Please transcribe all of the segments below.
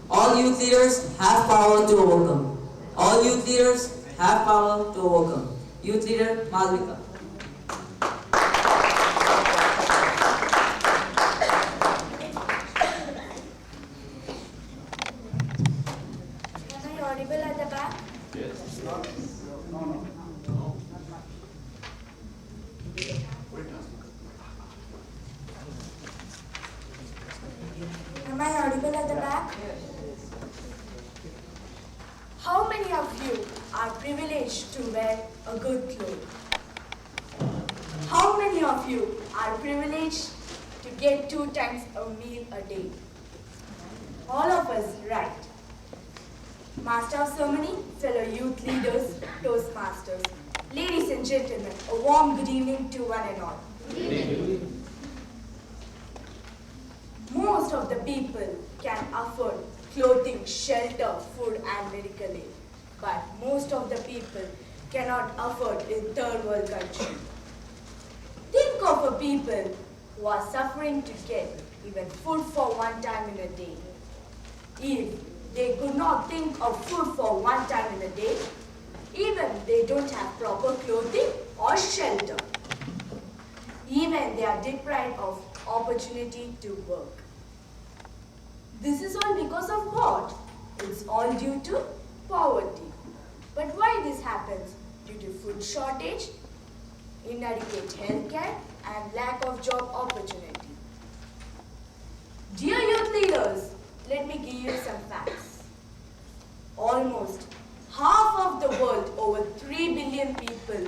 All youth leaders have power to overcome. All youth leaders have power to overcome. Youth leader Malavika. Am I audible at the back? Yes. Am I audible at the back? How many of you are privileged to wear a good clothes? How many of you are privileged to get 2 times a meal a day? All of us, right? Master of ceremony, fellow youth leaders, Toastmasters, ladies and gentlemen, a warm good evening to one and all. Most of the people can afford clothing, shelter, food and medical aid. But most of the people cannot afford in third world country. Think of a people who are suffering to get even food for 1 time in a day. If they could not think of food for 1 time in a day, even they don't have proper clothing or shelter. Even they are deprived of opportunity to work. This is all because of what? It's all due to poverty. But why this happens? Due to food shortage, inadequate health care, and lack of job opportunity. Dear youth leaders, let me give you some facts. Almost half of the world, over 3 billion people,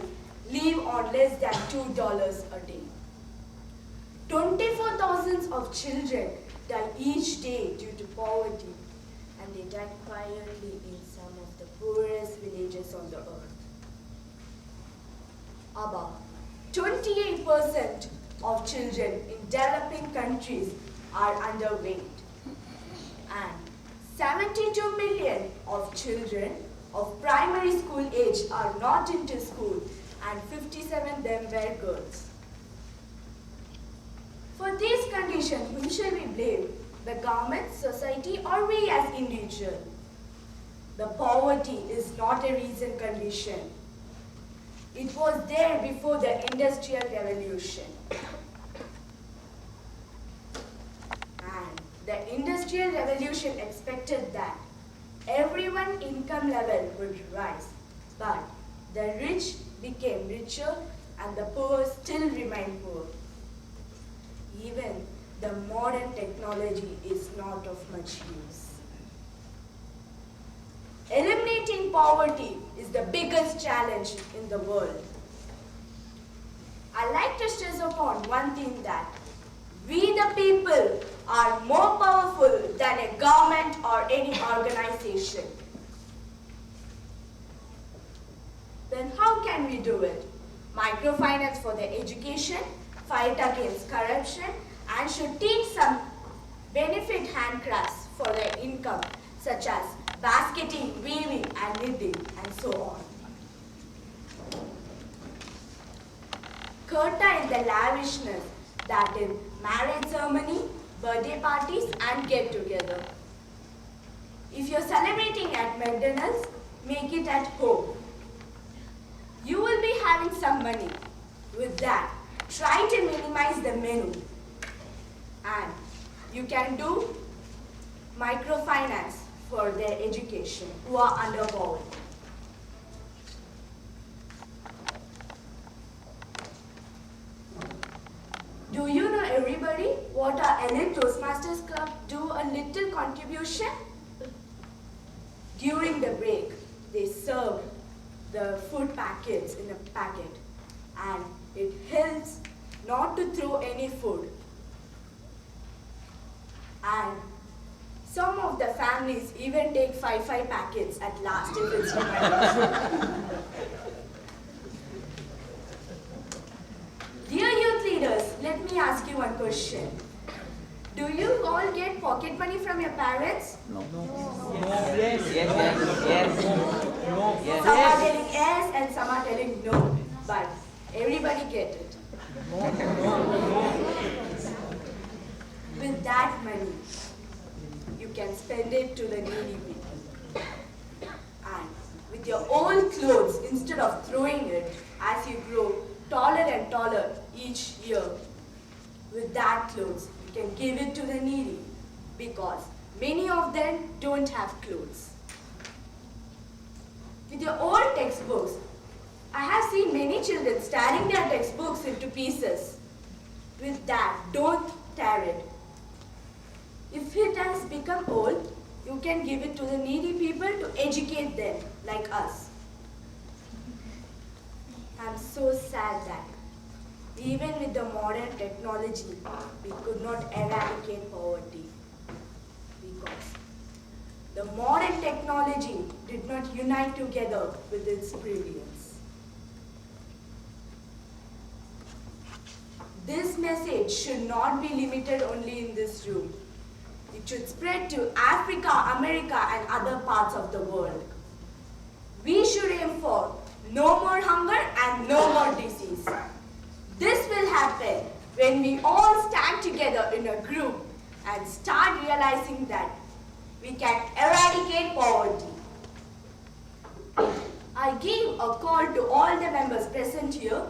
live on less than $2 a day. 24,000 of children die each day due to poverty, and they die quietly in some of the poorest villages on the earth. About 28% of children in developing countries are underweight, and 72 million of children of primary school age are not into school, and 57 them were girls. For these conditions, whom shall we blame? The government, society, or we as individuals? The poverty is not a recent condition. It was there before the Industrial Revolution. And the Industrial Revolution expected that everyone's income level would rise, but the rich became richer and the poor still remain poor. Even the modern technology is not of much use. Eliminating poverty is the biggest challenge in the world. I like to stress upon one thing, that we the people are more powerful than a government or any organization. Then how can we do it? Microfinance for the education, fight against corruption, and should teach some benefit handcrafts for their income, such as basketing, weaving, and knitting, and so on. Curtail the lavishness that in marriage ceremony, birthday parties, and get-together. If you're celebrating at McDonald's, make it at home. You will be having some money. With that, try to minimize the menu. And you can do microfinance for their education who are under poverty. Do you know everybody what our elite Toastmasters Club do a little contribution? During the break, they serve the food packets in a packet, and it helps not to throw any food. And some of the families even take 5 packets at last if it's remaining. Dear youth leaders, let me ask you one question. Do you all get pocket money from your parents? No. Yes. Some are telling yes and some are telling no, but everybody get it. With that money, you you can spend it to the needy people. And with your old clothes, instead of throwing it as you grow taller and taller each year, with that clothes, you can give it to the needy because many of them don't have clothes. With your old textbooks, I have seen many children tearing their textbooks into pieces. With that, don't tear it. If it has become old, you can give it to the needy people to educate them like us. I'm so sad that even with the modern technology, we could not eradicate poverty because the modern technology did not unite together with its brilliance. This message should not be limited only in this room. It should spread to Africa, America, and other parts of the world. We should aim for no more hunger and no more disease. This will happen when we all stand together in a group and start realizing that we can eradicate poverty. I give a call to all the members present here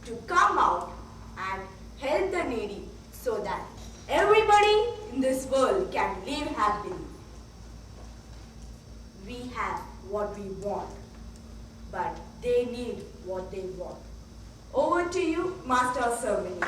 to come out and help the needy so that everybody in this world can live happily. We have what we want, but they need what they want. Over to you, Master of Ceremony.